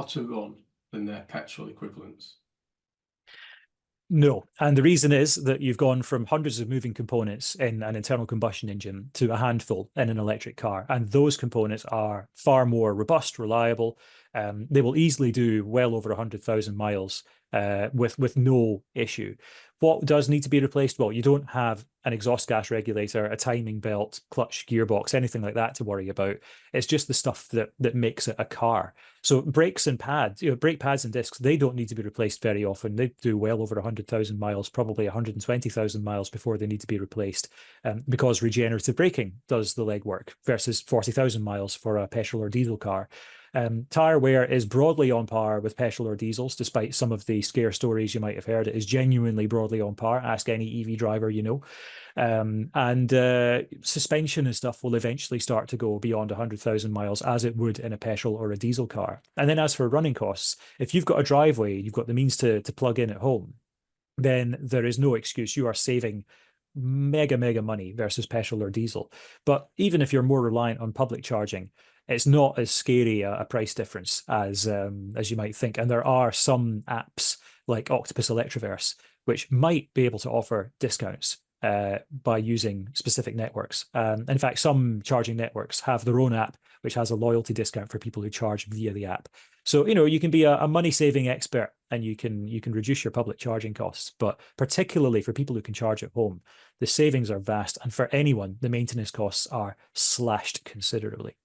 hotter run than their petrol equivalents? No. And the reason is that you've gone from hundreds of moving components in an internal combustion engine to a handful in an electric car. And those components are far more robust, reliable. They will easily do well over 100,000 miles with no issue. What does need to be replaced? Well, you don't have an exhaust gas regulator, a timing belt, clutch, gearbox, anything like that to worry about. It's just the stuff that makes it a car. So brakes and pads, brake pads and discs, they don't need to be replaced very often. They do well over 100,000 miles, probably 120,000 miles before they need to be replaced, because regenerative braking does the legwork versus 40,000 miles for a petrol or diesel car. Tire wear is broadly on par with petrol or diesels, despite some of the scare stories you might have heard. It is genuinely broadly on par. Ask any EV driver you know. And suspension and stuff will eventually start to go beyond 100,000 miles, as it would in a petrol or a diesel car. And then as for running costs, if you've got a driveway, you've got the means to plug in at home, then there is no excuse. You are saving mega money versus petrol or diesel. But even if you're more reliant on public charging, it's not as scary a price difference as you might think. And there are some apps like Octopus Electroverse which might be able to offer discounts by using specific networks. In fact, some charging networks have their own app which has a loyalty discount for people who charge via the app. So, you can be a money-saving expert and you can reduce your public charging costs. But particularly for people who can charge at home, the savings are vast. And for anyone, the maintenance costs are slashed considerably.